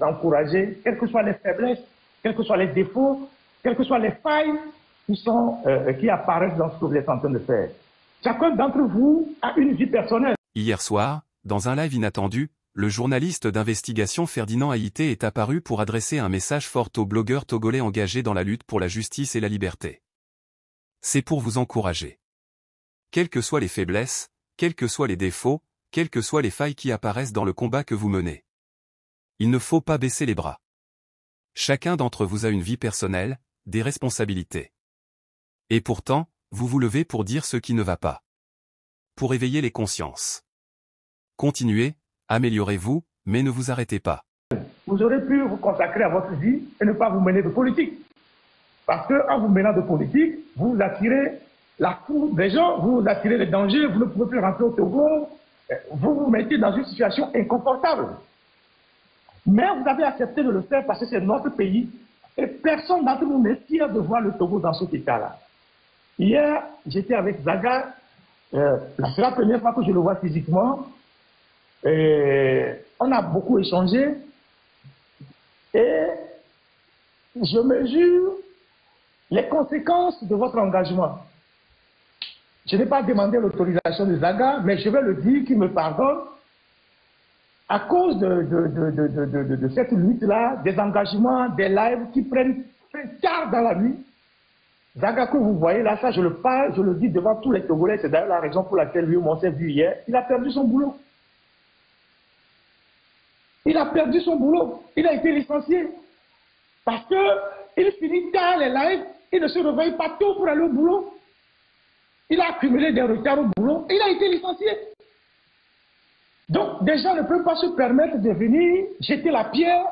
encourager, quelles que soient les faiblesses, quels que soient les défauts, quelles que soient les failles qui apparaissent dans ce que vous êtes en train de faire. Chacun d'entre vous a une vie personnelle. Hier soir, dans un live inattendu, le journaliste d'investigation Ferdinand Haïté est apparu pour adresser un message fort aux blogueurs togolais engagés dans la lutte pour la justice et la liberté. C'est pour vous encourager. Quelles que soient les faiblesses, quels que soient les défauts, quelles que soient les failles qui apparaissent dans le combat que vous menez. Il ne faut pas baisser les bras. Chacun d'entre vous a une vie personnelle, des responsabilités. Et pourtant, vous vous levez pour dire ce qui ne va pas. Pour éveiller les consciences. Continuez, améliorez-vous, mais ne vous arrêtez pas. Vous aurez pu vous consacrer à votre vie et ne pas vous mêler de politique. Parce qu'en vous mêlant de politique, vous attirez la foudre des gens, vous attirez les dangers, vous ne pouvez plus rentrer au Togo, vous vous mettez dans une situation inconfortable. Mais vous avez accepté de le faire parce que c'est notre pays et personne d'entre nous n'est fier de voir le Togo dans cet état-là. Hier, j'étais avec Zaga, c'est la première fois que je le vois physiquement. On a beaucoup échangé et je mesure les conséquences de votre engagement. Je n'ai pas demandé l'autorisation de Zaga, mais je vais le dire qu'il me pardonne à cause de cette lutte-là, des engagements, des lives qui prennent tard dans la nuit. Zaga, que vous voyez là, ça je le parle, je le dis devant tous les Togolais, c'est d'ailleurs la raison pour laquelle lui, on s'est vu hier, il a perdu son boulot. Il a perdu son boulot, il a été licencié. Parce qu'il finit tard les lives, il ne se réveille pas tôt pour aller au boulot. Il a accumulé des retards au boulot, il a été licencié. Donc, des gens ne peuvent pas se permettre de venir jeter la pierre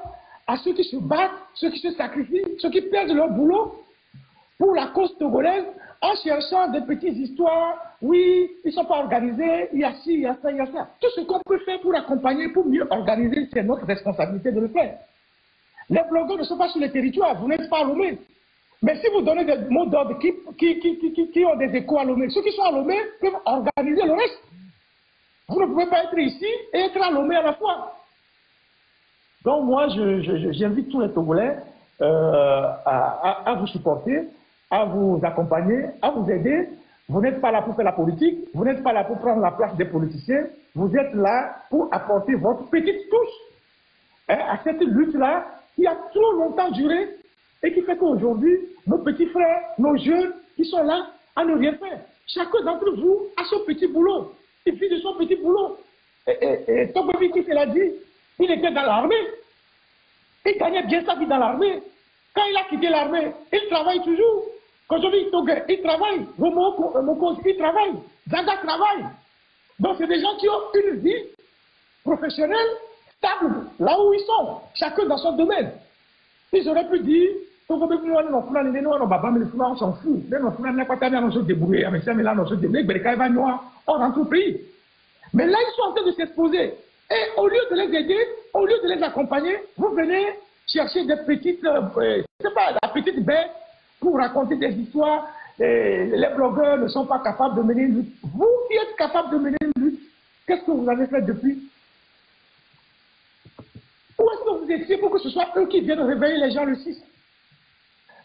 à ceux qui se battent, ceux qui se sacrifient, ceux qui perdent leur boulot pour la cause togolaise en cherchant des petites histoires. Oui, ils ne sont pas organisés, il y a ci, il y a ça, il y a ça. Tout ce qu'on peut faire pour accompagner, pour mieux organiser, c'est notre responsabilité de le faire. Les blogueurs ne sont pas sur les territoires, vous n'êtes pas à Lomé. Mais si vous donnez des mots d'ordre qui ont des échos à Lomé, ceux qui sont à Lomé peuvent organiser le reste. Vous ne pouvez pas être ici et être à Lomé à la fois. Donc moi, j'invite tous les Togolais à vous supporter, à vous accompagner, à vous aider. Vous n'êtes pas là pour faire la politique, vous n'êtes pas là pour prendre la place des politiciens, vous êtes là pour apporter votre petite touche à cette lutte-là qui a trop longtemps duré et qui fait qu'aujourd'hui, nos petits frères, nos jeunes qui sont là à ne rien faire. Chacun d'entre vous a son petit boulot. Il vit de son petit boulot. Et Togovi qui l'a dit, il était dans l'armée. Il gagnait bien sa vie dans l'armée. Quand il a quitté l'armée, il travaille toujours. Quand je dis Togé, il travaille. Moko, il travaille. Zaga travaille. Donc c'est des gens qui ont une vie professionnelle stable, là où ils sont, chacun dans son domaine. Ils auraient pu dire, on s'en fout. On rentre au pays. Mais là, ils sont en train de s'exposer. Et au lieu de les aider, au lieu de les accompagner, vous venez chercher des petites, c'est pas la petite bête pour raconter des histoires. Les blogueurs ne sont pas capables de mener une lutte. Vous qui êtes capables de mener une lutte, qu'est-ce que vous avez fait depuis? Où est-ce que vous étiez pour que ce soit eux qui viennent réveiller les gens le 6?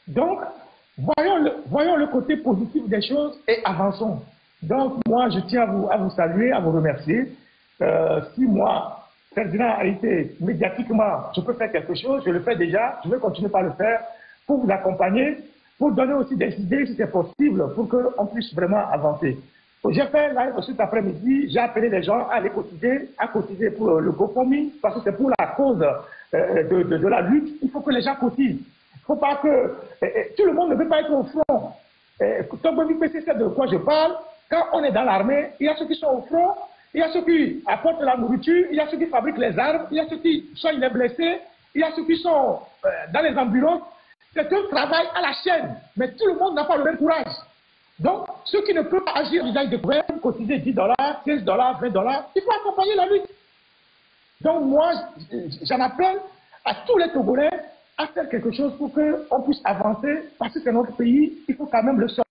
Donc, voyons le côté positif des choses et avançons. Donc, moi, je tiens à vous saluer, à vous remercier. Si moi, Ferdinand Haïté, médiatiquement, je peux faire quelque chose, je le fais déjà, je vais continuer par le faire pour vous accompagner, pour donner aussi des idées si c'est possible, pour qu'on puisse vraiment avancer. J'ai fait live cet après-midi, j'ai appelé les gens à aller cotiser, pour le GoFundMe, parce que c'est pour la cause de la lutte, il faut que les gens cotisent. Il ne faut pas que... tout le monde ne peut pas être au front. Togovi PC, c'est de quoi je parle. Quand on est dans l'armée, il y a ceux qui sont au front, il y a ceux qui apportent la nourriture, il y a ceux qui fabriquent les armes, il y a ceux qui soignent les blessés, il y a ceux qui sont dans les ambulances. C'est un travail à la chaîne, mais tout le monde n'a pas le même courage. Donc, ceux qui ne peuvent pas agir vis-à-vis des gouvernements, cotiser $10, $15, $20, il faut accompagner la lutte. Donc moi, j'en appelle à tous les Togolais à faire quelque chose pour qu'on puisse avancer, parce que c'est notre pays, il faut quand même le sortir.